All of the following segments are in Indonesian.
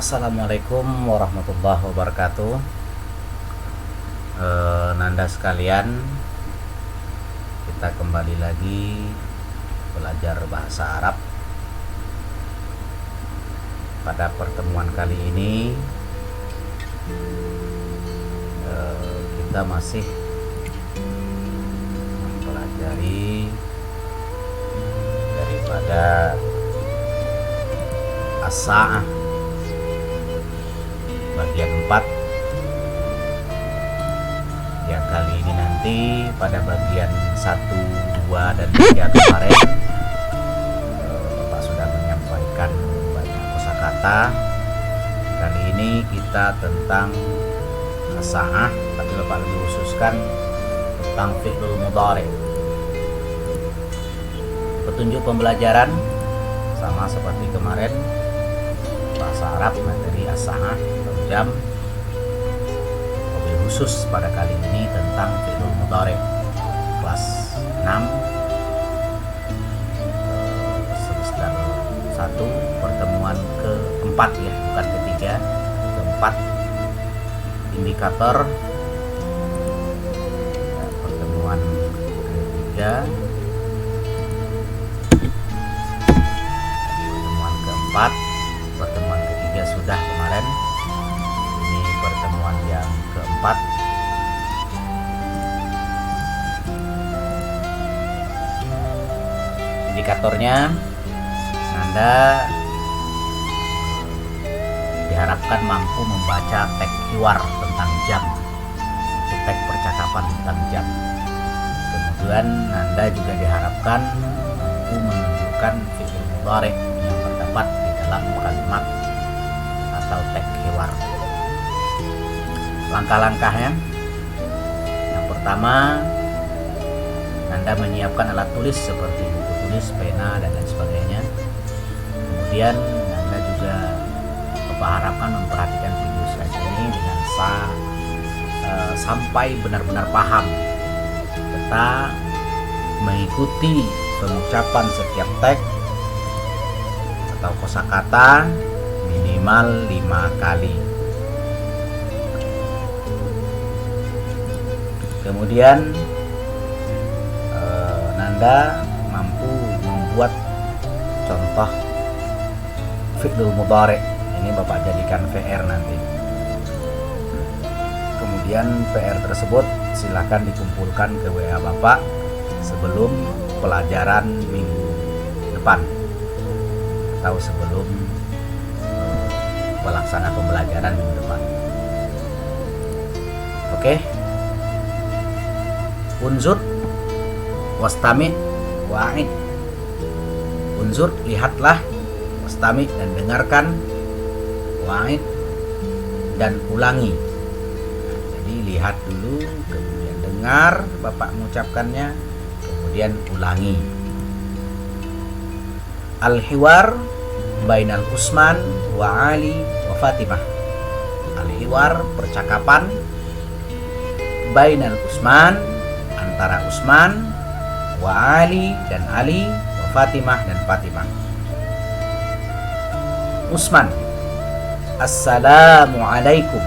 Assalamualaikum warahmatullahi wabarakatuh. Nanda sekalian, kita kembali lagi belajar bahasa Arab. Pada pertemuan kali ini kita masih mempelajari daripada as-sa'ah bagian 4. Yang kali ini nanti pada bagian 1, 2, dan 3 kemarin Bapak sudah menyampaikan banyak kosakata. Kali ini kita tentang as-sa'ah, tapi Bapak lebih khususkan tentang fi'lul mudhari'. Petunjuk pembelajaran sama seperti kemarin, bahasa Arab materi as-sa'ah jam, lebih khusus pada kali ini tentang fi'lul mudhari' kelas 6 semester 1 pertemuan keempat, ya, bukan ketiga, keempat. Indikator pertemuan ketiga, pertemuan keempat, pertemuan ketiga sudah kemarin. Ini pertemuan yang keempat. Indikatornya, Anda diharapkan mampu membaca teks hiwar tentang jam, itu teks percakapan tentang jam. Kemudian Anda juga diharapkan mampu menunjukkan fi'il mudhari' yang terdapat di dalam kalimat atau teks hiwar. Langkah-langkahnya, yang pertama, Anda menyiapkan alat tulis seperti buku tulis, pena, dan lain sebagainya. Kemudian Anda juga harapkan memperhatikan video slide ini dengan sampai benar-benar paham, serta mengikuti pengucapan setiap teks atau kosakata minimal 5 kali. Kemudian Nanda mampu membuat contoh fi'lul mudhari'. Ini Bapak jadikan VR nanti. Kemudian PR tersebut silakan dikumpulkan ke WA Bapak sebelum pelajaran minggu depan atau sebelum pelaksana pembelajaran minggu depan. Oke. Unzur wastami wa'id. Unzur, lihatlah, wastami, dan dengarkan, wa'id, dan ulangi. Jadi lihat dulu, kemudian dengar Bapak mengucapkannya, kemudian ulangi. Al-hiwar bainal Usman wa Ali wa Fatimah. Al-hiwar, percakapan, bainal Usman, antara Usman, wa Ali, dan Ali, wa Fatimah, dan Fatimah. Usman: Assalamualaikum.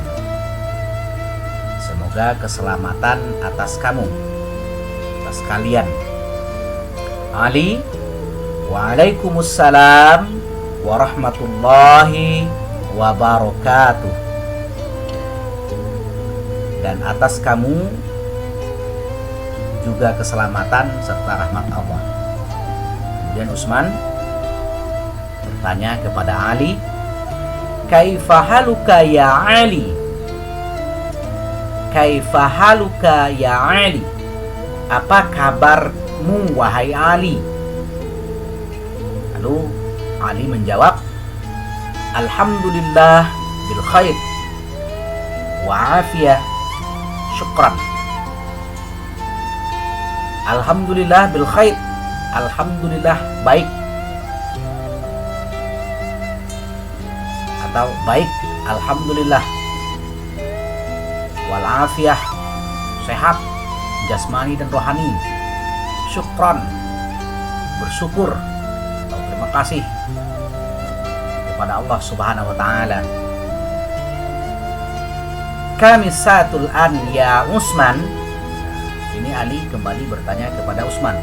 Semoga keselamatan atas kamu, atas kalian. Ali: Waalaikumsalam warahmatullahi wabarakatuh. Dan atas kamu juga keselamatan serta rahmat Allah. Kemudian Usman bertanya kepada Ali, Kaifa haluka ya Ali? Kaifa haluka ya Ali? Apa kabarmu wahai Ali? Lalu Ali menjawab, Alhamdulillah bil khair wa afiyah, syukran. Alhamdulillah bil khair, alhamdulillah baik, atau baik, alhamdulillah. Wal afiyah, sehat jasmani dan rohani. Syukran, bersyukur atau terima kasih kepada Allah Subhanahu wa taala. Kami sa'atul an ya Utsman. Ini Ali kembali bertanya kepada Utsman.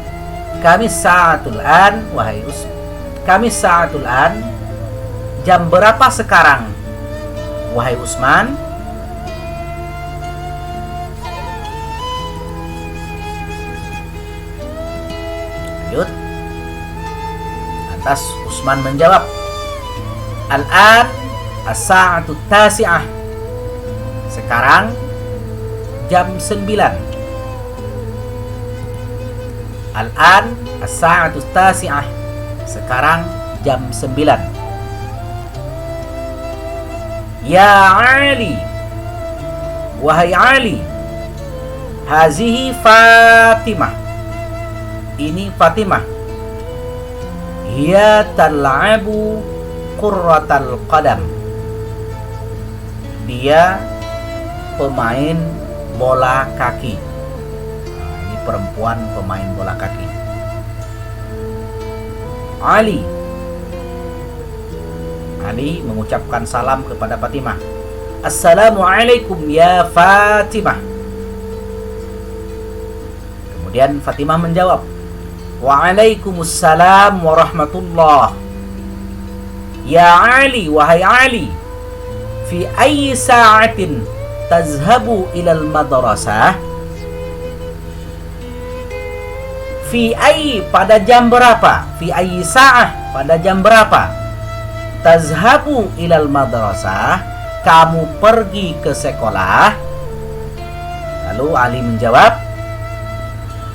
Kami sa'atul an, wahai Utsman. Kami sa'atul an, jam berapa sekarang, wahai Utsman? Lanjut. Lantas Utsman menjawab, Al-an as-sa'atu tasi'ah. Sekarang jam 9. Al-an as-sa'atu tasi'ah. Sekarang jam 9. Ya Ali, wahai Ali, hazihi Fatimah. Ini Fatimah. Hiya tal'abu qurratal qadam. Dia pemain bola kaki. Nah, ini perempuan pemain bola kaki. Ali mengucapkan salam kepada Fatimah. Assalamualaikum ya Fatimah. Kemudian Fatimah menjawab, Waalaikumsalam warahmatullah. Ya Ali, wahai Ali, fi ayyi sa'atin tazhabu ilal madrasah? Fi ayyi, pada jam berapa? Fi ayyi sa'ah, pada jam berapa? Tazhabu ilal madrasah, kamu pergi ke sekolah. Lalu Ali menjawab,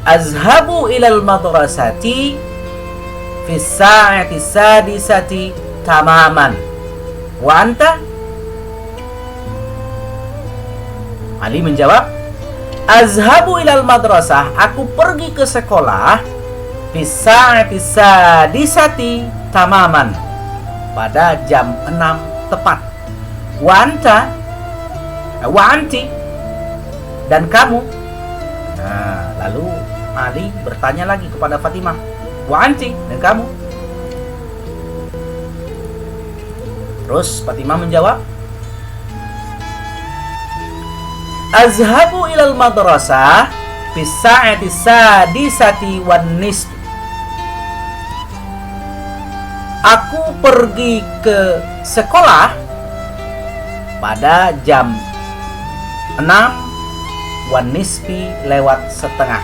azhabu ilal madrasati fi sa'ati sadisati tamaman. Wa anta? Ali menjawab, azhabu ilal madrasah, aku pergi ke sekolah fi sa'ati sadisati tamaman, pada jam 6 tepat. Wa anta? Wa anti? Dan kamu? Nah, lalu Ali bertanya lagi kepada Fatimah, wa anti, dan kamu? Terus Fatimah menjawab, azhabu ilal madrasah fi sa'ati sadisati wan nisf. Aku pergi ke sekolah pada jam 6 wan nisfi, lewat setengah.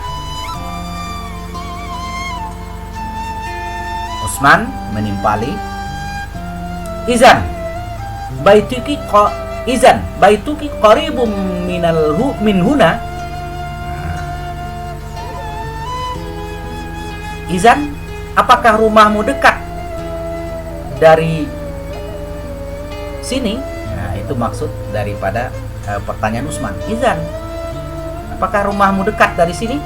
Utsman menimpali, Izan baituki qaribum min huna. Izan, apakah rumahmu dekat dari sini? Nah, itu maksud daripada pertanyaan Utsman. Izan, apakah rumahmu dekat dari sini?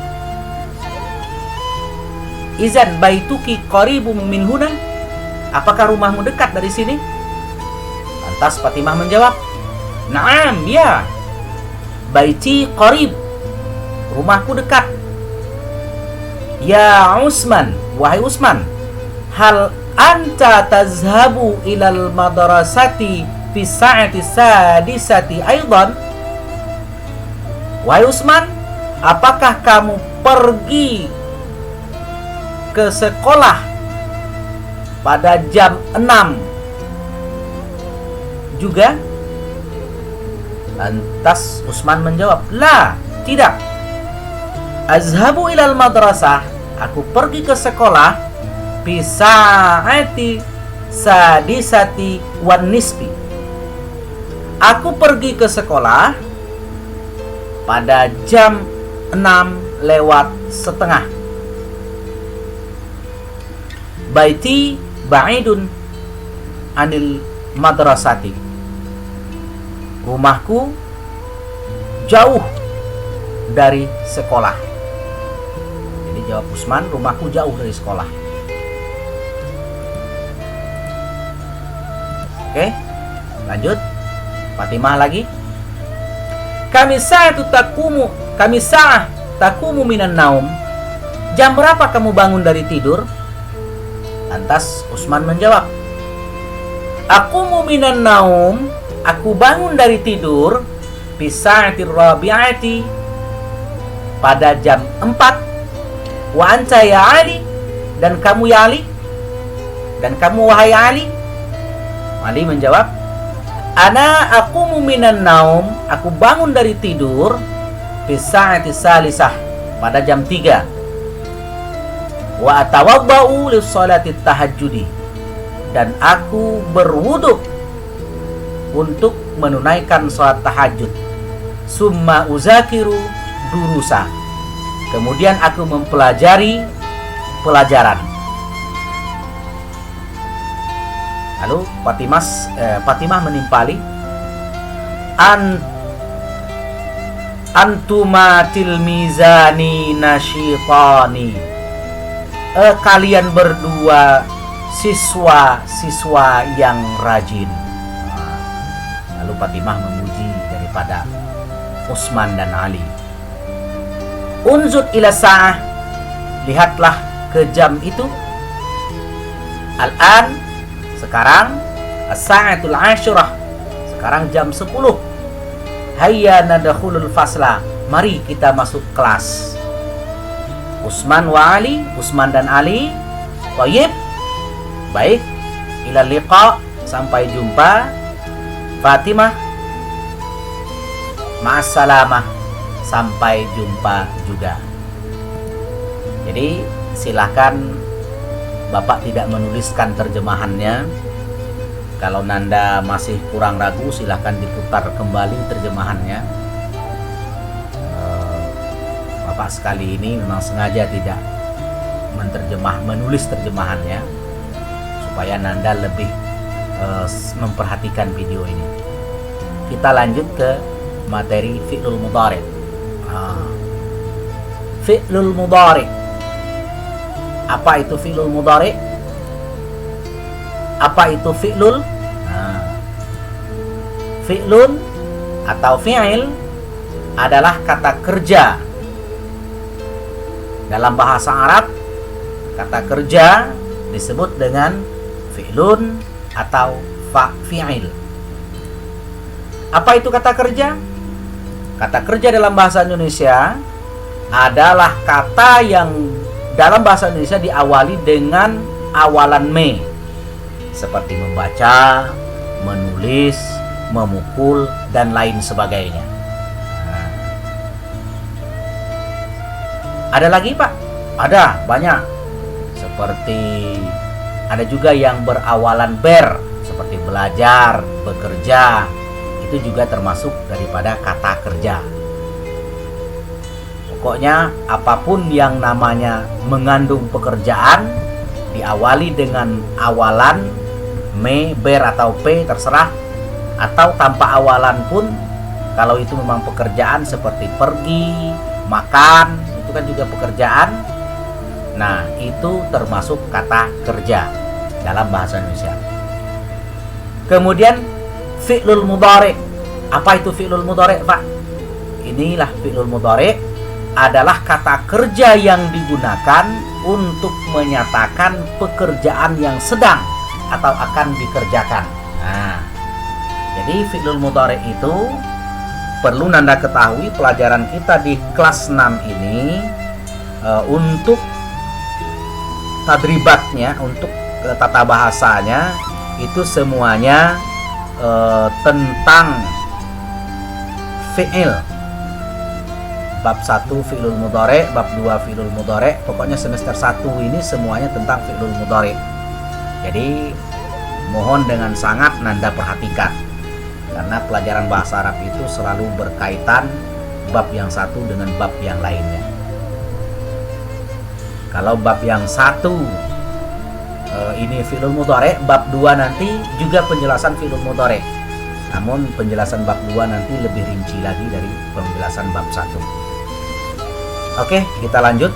Izan baituki qaribum min huna. Apakah rumahmu dekat dari sini? Lantas Fatimah menjawab, Naam, ya. Baiti qarib, rumahku dekat. Ya Utsman, wahai Utsman, hal anta tazhabu ilal madrasati fi sa'ati sadisati aidan? Wahai Utsman, apakah kamu pergi ke sekolah pada jam 6 juga? Lantas Utsman menjawab, La, tidak. Azhabu ilal madrasah, aku pergi ke sekolah fi sa'ati sadisati wan nisfi. Aku pergi ke sekolah pada jam 6 lewat setengah. Baiti ba'idun anil madrasati. Rumahku jauh dari sekolah. Jadi jawab Utsman, rumahku jauh dari sekolah. Oke, lanjut. Fatimah lagi. Kami sa'ah takumu minan naum. Jam berapa kamu bangun dari tidur? Lantas Utsman menjawab, Aku minan naum, aku bangun dari tidur fi sa'atir rabi'ati, pada jam 4. Wa anta ya Ali, dan kamu ya Ali, dan kamu wahai Ali. Ali menjawab, ana aqumu minan naum, aku bangun dari tidur fi sa'ati salisah, pada jam 3. Wa atawaddau lis salati tahajjudi, dan aku berwudu untuk menunaikan salat tahajud. Summa uzakiru durusa, kemudian aku mempelajari pelajaran. Lalu Fatimah menimpali, antuma tilmizani nasyitani, kalian berdua siswa-siswa yang rajin. Lalu Fatimah memuji daripada Utsman dan Ali. Unzur ila sa'ah, lihatlah ke jam itu. Al-an, sekarang, as-sa'atul asyurah, sekarang jam 10. Hayya nadakhulul fasla, mari kita masuk kelas. Utsman wa Ali, Utsman dan Ali. Thayyib, baik. Ila liqa, sampai jumpa. Fatimah, ma'assalamah, sampai jumpa juga. Jadi silakan Bapak tidak menuliskan terjemahannya. Kalau Nanda masih kurang ragu, silahkan diputar kembali terjemahannya. Bapak sekali ini memang sengaja tidak menulis terjemahannya supaya Nanda lebih memperhatikan video ini. Kita lanjut ke materi fi'lul mudhari'. Fi'lul mudhari'. Apa itu fi'lul mudhari'? Apa itu fi'lul? Fi'lun atau fi'il adalah kata kerja. Dalam bahasa Arab, kata kerja disebut dengan fi'lun atau fi'il. Apa itu kata kerja? Kata kerja dalam bahasa Indonesia adalah kata yang dalam bahasa Indonesia diawali dengan awalan me, seperti membaca, menulis, memukul, dan lain sebagainya. Ada lagi, Pak? Ada, banyak. Seperti ada juga yang berawalan ber, seperti belajar, bekerja. Itu juga termasuk daripada kata kerja. Pokoknya apapun yang namanya mengandung pekerjaan diawali dengan awalan me, ber, atau p, terserah, atau tanpa awalan pun, kalau itu memang pekerjaan seperti pergi, makan, itu kan juga pekerjaan. Nah, itu termasuk kata kerja dalam bahasa Indonesia. Kemudian fi'lul mudhari'. Apa itu fi'lul mudhari', Pak? Inilah fi'lul mudhari', adalah kata kerja yang digunakan untuk menyatakan pekerjaan yang sedang atau akan dikerjakan. Nah, jadi fi'lul mudhari' itu perlu Nanda ketahui, pelajaran kita di kelas 6 ini untuk tadribatnya, untuk tata bahasanya itu semuanya tentang fi'il. Bab 1 fi'lul mudhari', bab 2 fi'lul mudhari'. Pokoknya semester 1 ini semuanya tentang fi'lul mudhari'. Jadi mohon dengan sangat Nanda perhatikan, karena pelajaran bahasa Arab itu selalu berkaitan bab yang satu dengan bab yang lainnya. Kalau bab yang satu ini fi'lul mudhari', bab 2 nanti juga penjelasan fi'lul mudhari'. Namun penjelasan bab 2 nanti lebih rinci lagi dari penjelasan bab 1. Oke, kita lanjut.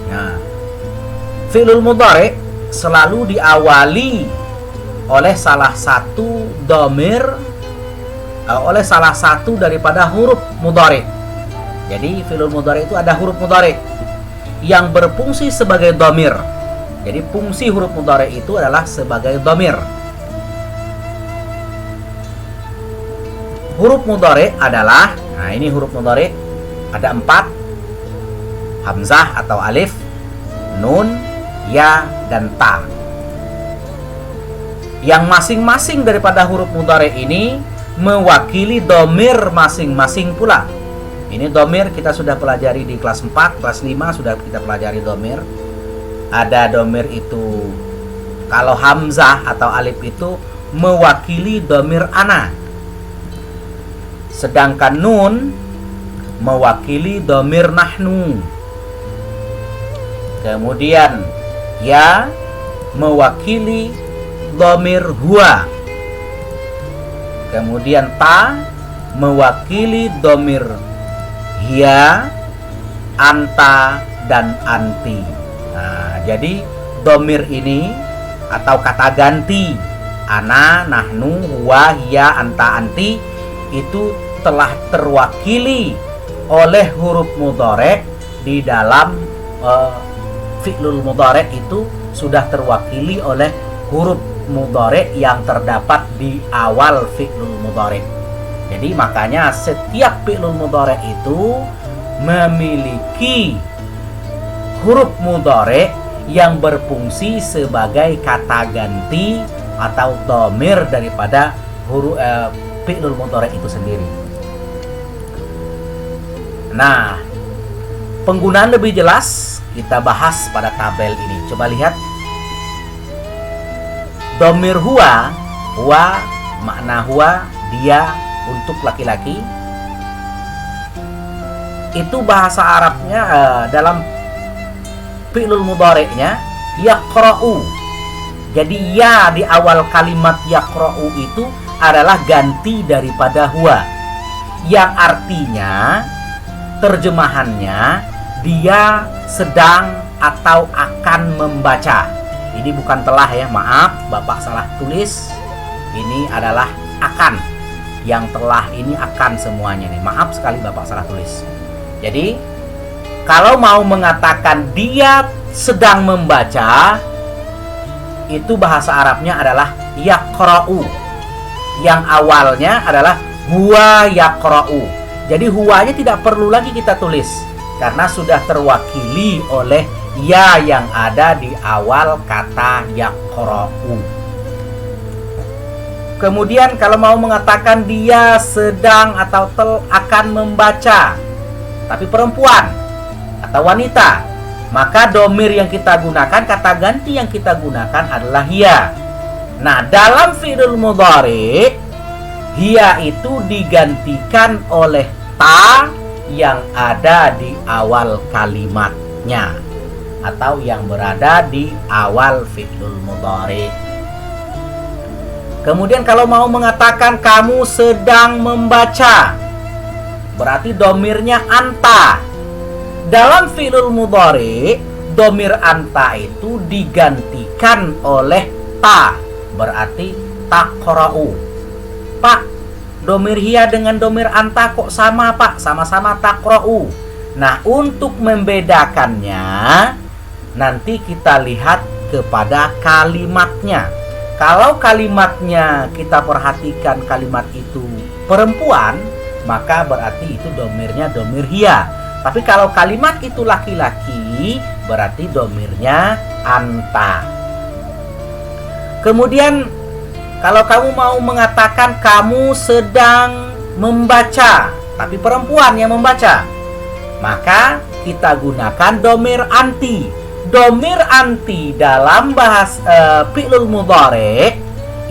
Nah, fi'lul mudhari' selalu diawali oleh salah satu dhamir, oleh salah satu daripada huruf mudhari'. Jadi fi'lul mudhari' itu ada huruf mudhari' yang berfungsi sebagai dhamir. Jadi fungsi huruf mudhari' itu adalah sebagai dhamir. huruf mudhari adalah, nah ini huruf mudhari ada 4, hamzah atau alif, nun, ya, dan ta. Yang masing-masing daripada huruf mudhari ini mewakili domir masing-masing pula. Ini domir kita sudah pelajari di kelas 4, kelas 5 sudah kita pelajari domir. Ada domir itu, kalau hamzah atau alif itu mewakili domir ana. Sedangkan nun mewakili domir nahnu. Kemudian ya mewakili domir huwa. Kemudian ta mewakili domir hiya, anta, dan anti. Nah, jadi domir ini atau kata ganti ana, nahnu, huwa, hiya, anta, anti itu telah terwakili oleh huruf mudhari di dalam fi'lul mudhari itu sudah terwakili oleh huruf mudhari yang terdapat di awal fi'lul mudhari. Jadi makanya setiap fi'lul mudhari itu memiliki huruf mudhari yang berfungsi sebagai kata ganti atau dhamir daripada huruf fi'lul mudhari itu sendiri. Nah, penggunaan lebih jelas kita bahas pada tabel ini. Coba lihat. Dhamir huwa, makna huwa dia untuk laki-laki. Itu bahasa Arabnya dalam fi'lul mudhari'nya yaqra'u. Jadi ya di awal kalimat yaqra'u itu adalah ganti daripada huwa, yang artinya terjemahannya dia sedang atau akan membaca. Ini bukan telah ya, maaf Bapak salah tulis. Ini adalah akan. Yang telah ini akan semuanya nih. Maaf sekali Bapak salah tulis. Jadi kalau mau mengatakan dia sedang membaca, itu bahasa Arabnya adalah yaqra'u. Yang awalnya adalah huwa yaqra'u. Jadi huwanya tidak perlu lagi kita tulis karena sudah terwakili oleh ya yang ada di awal kata yaqra'u. Kemudian kalau mau mengatakan dia sedang atau akan membaca, tapi perempuan atau wanita, maka domir yang kita gunakan, kata ganti yang kita gunakan adalah hiya. Nah, dalam fi'il mudhari hiya itu digantikan oleh ta yang ada di awal kalimatnya atau yang berada di awal fi'il mudhari. Kemudian kalau mau mengatakan kamu sedang membaca, berarti domirnya anta. Dalam fi'il mudhari, domir anta itu digantikan oleh ta, berarti taqra'u. Pak, domir hiya dengan domir anta kok sama Pak? Sama-sama taqra'u. Nah, untuk membedakannya nanti kita lihat kepada kalimatnya. Kalau kalimatnya kita perhatikan kalimat itu perempuan, maka berarti itu domirnya domir hiya. Tapi kalau kalimat itu laki-laki, berarti domirnya anta. Kemudian kalau kamu mau mengatakan kamu sedang membaca, tapi perempuan yang membaca, maka kita gunakan domir anti. Domir anti dalam bahasa fi'lul mudhari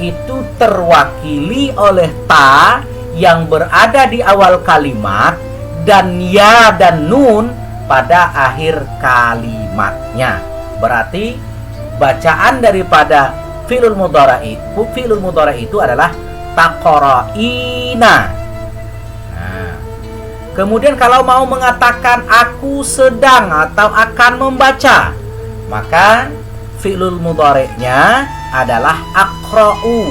itu terwakili oleh ta yang berada di awal kalimat dan ya dan nun pada akhir kalimatnya. Berarti bacaan daripada fi'lul mudhari itu adalah taqra'ina. Nah, kemudian kalau mau mengatakan aku sedang atau akan membaca, maka fi'lul mudhari'nya adalah aqra'u.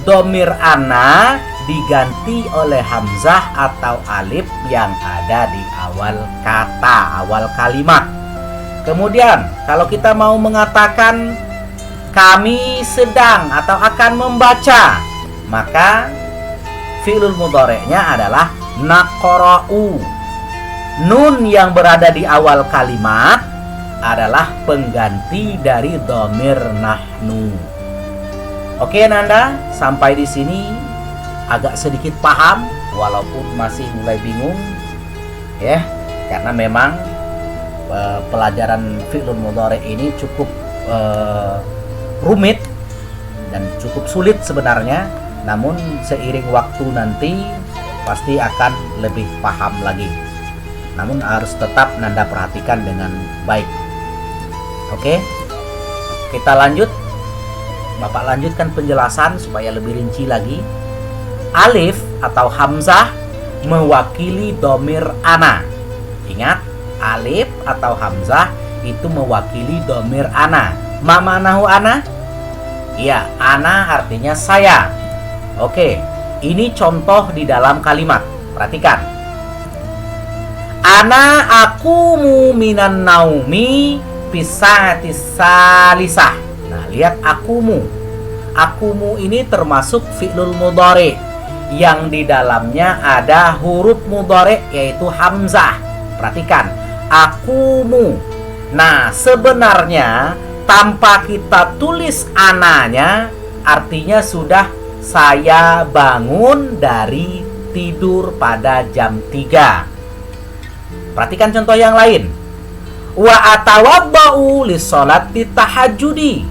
Domir ana diganti oleh hamzah atau alif yang ada di awal kata, awal kalimat. Kemudian kalau kita mau mengatakan kami sedang atau akan membaca, maka fi'lul mudhari'nya adalah naqra'u. Nun yang berada di awal kalimat adalah pengganti dari dhamir nahnu. Oke Nanda, sampai di sini agak sedikit paham walaupun masih mulai bingung ya, karena memang pelajaran fi'lul mudhari' ini cukup rumit dan cukup sulit sebenarnya, namun seiring waktu nanti pasti akan lebih paham lagi. Namun harus tetap Nanda perhatikan dengan baik. Oke, kita lanjut. Bapak lanjutkan penjelasan supaya lebih rinci lagi. Alif atau hamzah mewakili dhamir ana. Ingat, alif atau hamzah itu mewakili dhamir ana. Ma manahu ana? Iya, ana artinya saya. Oke, ini contoh di dalam kalimat. Perhatikan. Ana akumu minan naumi pisa'ati salisah. Nah, lihat akumu. Akumu ini termasuk fi'lul mudhari yang di dalamnya ada huruf mudhari yaitu hamzah. Perhatikan, akumu. Nah, sebenarnya tanpa kita tulis ananya, artinya sudah saya bangun dari tidur pada jam 3. Perhatikan contoh yang lain. Wa atawabba'u lissolati tahajudi.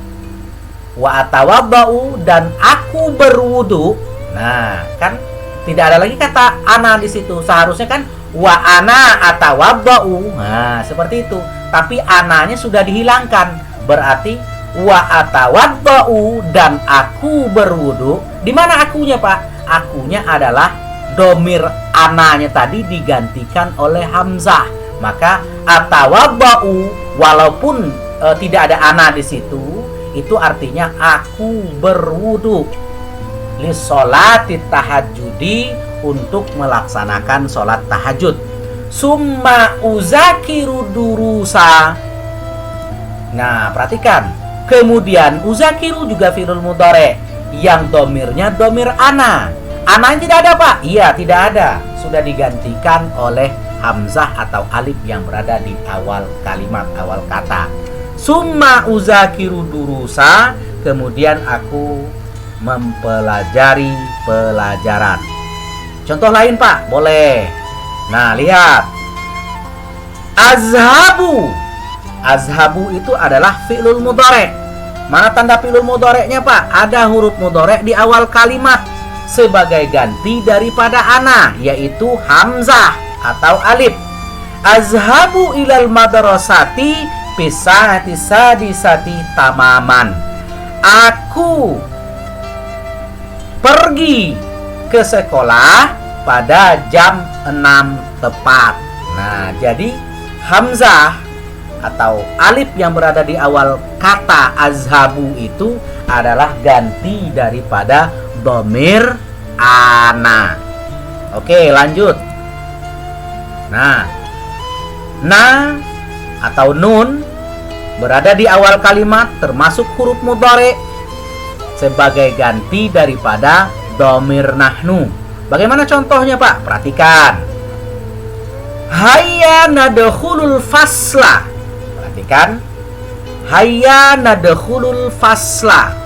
Wa atawabba'u, dan aku berwudu. Nah, kan tidak ada lagi kata ana di situ. Seharusnya kan wa ana atawabba'u. Nah, seperti itu. Tapi ananya sudah dihilangkan. Berarti wa atawabba'u dan aku berwudu. Di mana akunya, Pak? Akunya adalah domir ananya tadi digantikan oleh hamzah. Maka atawabba'u walaupun tidak ada ana di situ, itu artinya aku berwudu li sholati tahajudi, untuk melaksanakan sholat tahajud. Summa uzakiru durusa. Nah, perhatikan. Kemudian uzakiru juga fi'lul mudhari yang domirnya domir ana. Ananya tidak ada, Pak? Iya, tidak ada. Sudah digantikan oleh hamzah atau alif yang berada di awal kalimat, awal kata. Summa uzakiru durusa, kemudian aku mempelajari pelajaran. Contoh lain, Pak? Boleh. Nah, lihat. Azhabu. Azhabu itu adalah fi'lul mudhari. Mana tanda fi'lul mudhari'nya, Pak? Ada huruf mudhari' di awal kalimat sebagai ganti daripada ana, yaitu hamzah atau alif. Azhabu ilal madrasati pisa'ati sadisati tamaman. Aku pergi ke sekolah pada jam 6 tepat. Nah, jadi hamzah atau alif yang berada di awal kata azhabu itu adalah ganti daripada dhamir ana. Oke, lanjut. Nah, na atau nun berada di awal kalimat termasuk huruf mudhari sebagai ganti daripada dhamir nahnu. Bagaimana contohnya, Pak? Perhatikan. Hayya nadkhulul fasla. Perhatikan. Hayya nadkhulul fasla.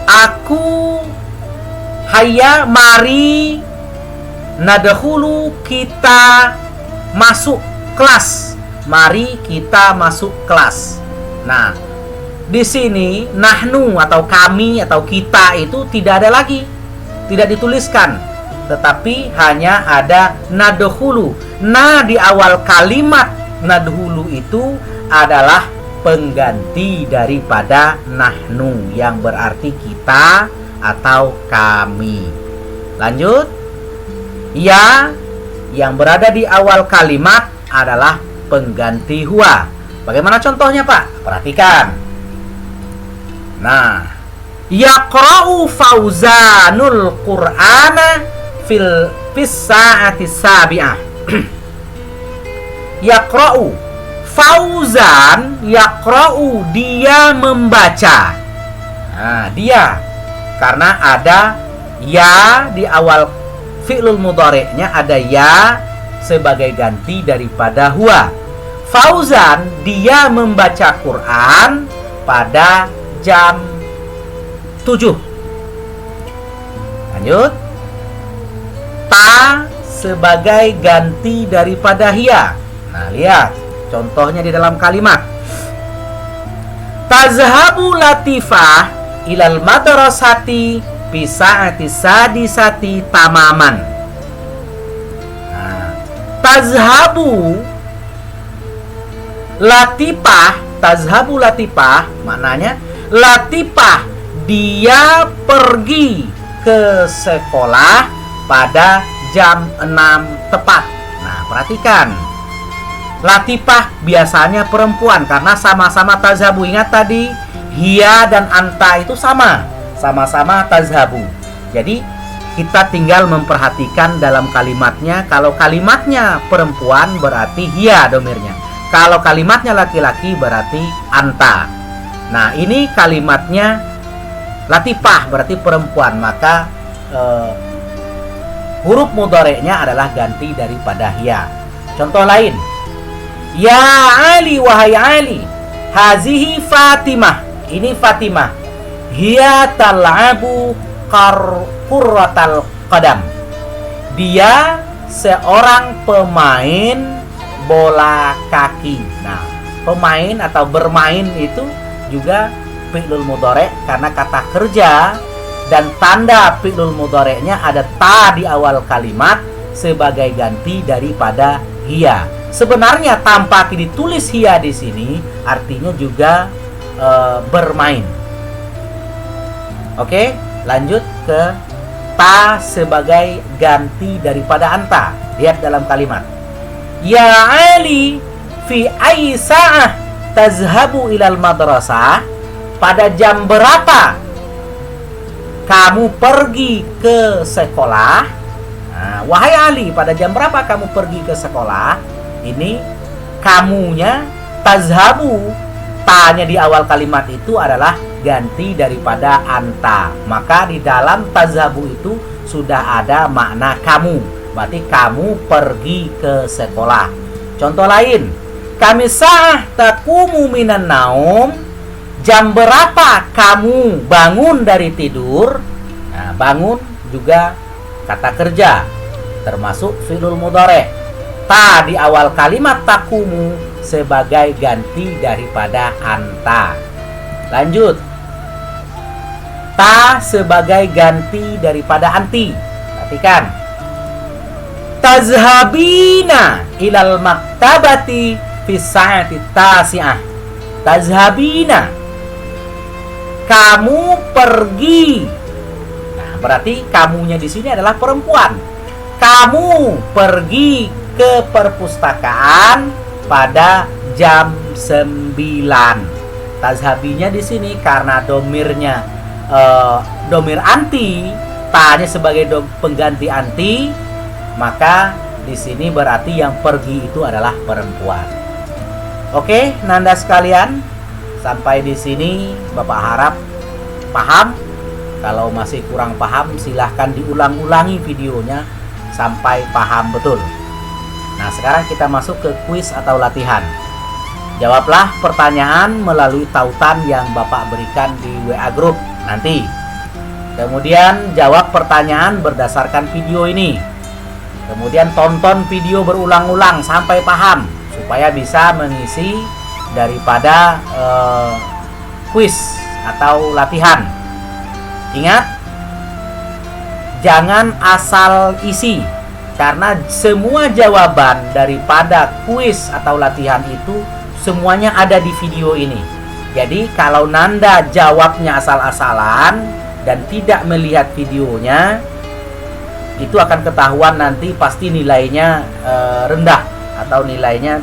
Aku, hayya, mari, nadkhulu, kita masuk kelas. Mari kita masuk kelas. Nah, di sini nahnu atau kami atau kita itu tidak ada lagi, tidak dituliskan, tetapi hanya ada nadkhulu. Na di awal kalimat nadkhulu itu adalah pengganti daripada nahnu yang berarti kita atau kami. Lanjut. Ya yang berada di awal kalimat adalah pengganti huwa. Bagaimana contohnya, Pak? Perhatikan. Nah, yaqra'u Fauzanul Qur'ana fis sa'ati sabi'ah. Yaqra'u Fauzan, yaqra'u dia membaca. Nah, dia Karena ada ya di awal fi'lul mudhari'nya, ada ya sebagai ganti daripada huwa. Fauzan dia membaca Quran pada jam 7. Lanjut. Ta sebagai ganti daripada hiya. Nah, lihat contohnya di dalam kalimat. Tazhabu Latifah ilal madrasati fi sa'ati sadisati tamaman. Nah, tazhabu Latifah maknanya Latifah dia pergi ke sekolah pada jam 6 tepat. Nah, perhatikan. Latifah biasanya perempuan karena sama-sama tazhabu. Ingat tadi hiya dan anta itu sama-sama tazhabu. Jadi kita tinggal memperhatikan dalam kalimatnya. Kalau kalimatnya perempuan berarti hiya domirnya. Kalau kalimatnya laki-laki berarti anta. Nah, ini kalimatnya latifah berarti perempuan, maka huruf mudhari'nya adalah ganti daripada hiya. Contoh lain. Ya Ali, wahai Ali, hazihi Fatimah. Ini Fatimah. Hiya tal'abu qurratal qadam. Dia seorang pemain bola kaki. Nah, pemain atau bermain itu juga fi'lul mudhari' karena kata kerja dan tanda fi'lul mudhari'nya ada ta di awal kalimat sebagai ganti daripada hiya. Sebenarnya tanpa ditulis hiya di sini artinya juga bermain. Oke, lanjut ke ta sebagai ganti daripada anta. Lihat dalam kalimat. Ya Ali, fi ayyi sa'ah tazhabu ilal madrasah? Pada jam berapa kamu pergi ke sekolah? Nah, wahai Ali, pada jam berapa kamu pergi ke sekolah? Ini kamunya tazhabu, tanya di awal kalimat itu adalah ganti daripada anta. Maka di dalam tazhabu itu sudah ada makna kamu. Berarti kamu pergi ke sekolah. Contoh lain. Kami sa'ah taqumu minan naum. Jam berapa kamu bangun dari tidur? Nah, bangun juga kata kerja, termasuk fi'lul mudhari'. Ta di awal kalimat taqumu sebagai ganti daripada anta. Lanjut. Ta sebagai ganti daripada anti. Perhatikan. Tazhabina ilal maktabati fi sa'ati tasi'ah. Tazhabina, kamu pergi. Nah, berarti kamunya di sini adalah perempuan. Kamu pergi ke perpustakaan pada jam 9. Tazhabinya di sini karena domirnya domir anti, tanya sebagai pengganti anti, maka di sini berarti yang pergi itu adalah perempuan. Oke, Nanda sekalian, sampai di sini Bapak harap paham. Kalau masih kurang paham, silahkan diulang-ulangi videonya sampai paham betul. Nah, sekarang kita masuk ke kuis atau latihan. Jawablah pertanyaan melalui tautan yang Bapak berikan di WA Group nanti. Kemudian jawab pertanyaan berdasarkan video ini. Kemudian tonton video berulang-ulang sampai paham supaya bisa mengisi daripada kuis atau latihan. Ingat, jangan asal isi. Karena semua jawaban daripada kuis atau latihan itu semuanya ada di video ini. Jadi kalau Nanda jawabnya asal-asalan dan tidak melihat videonya, itu akan ketahuan nanti pasti nilainya rendah atau nilainya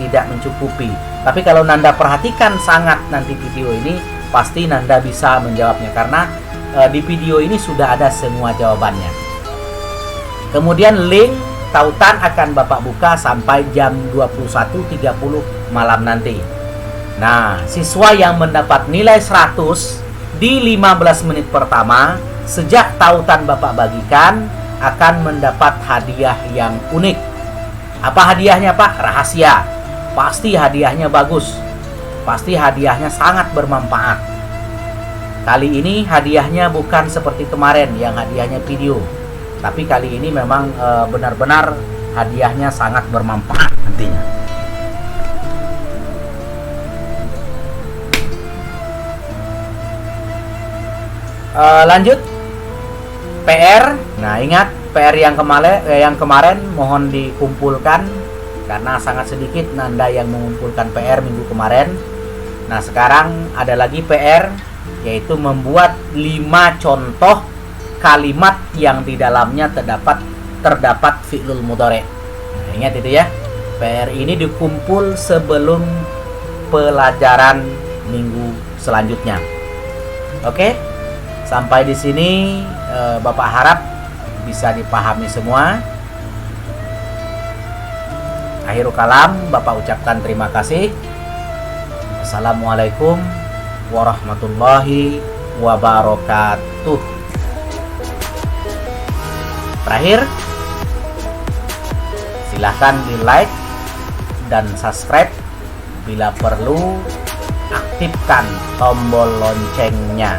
tidak mencukupi. Tapi kalau Nanda perhatikan sangat nanti video ini, pasti Nanda bisa menjawabnya karena di video ini sudah ada semua jawabannya. Kemudian link tautan akan Bapak buka sampai jam 21.30 malam nanti. Nah, siswa yang mendapat nilai 100 di 15 menit pertama sejak tautan Bapak bagikan akan mendapat hadiah yang unik. Apa hadiahnya Pak? Rahasia. Pasti hadiahnya bagus. Pasti hadiahnya sangat bermanfaat. Kali ini hadiahnya bukan seperti kemarin yang hadiahnya video. Tapi kali ini memang benar-benar hadiahnya sangat bermanfaat nantinya. Lanjut PR. Nah, ingat PR yang kemarin mohon dikumpulkan karena sangat sedikit Nanda yang mengumpulkan PR minggu kemarin. Nah, sekarang ada lagi PR, yaitu membuat 5 contoh kalimat yang di dalamnya terdapat fi'lul mudhari'. Nah, ingat itu ya. PR ini dikumpul sebelum pelajaran minggu selanjutnya. Oke? Sampai di sini Bapak harap bisa dipahami semua. Akhirul kalam, Bapak ucapkan terima kasih. Assalamualaikum warahmatullahi wabarakatuh. Terakhir, silahkan di like dan subscribe. Bila perlu, aktifkan tombol loncengnya.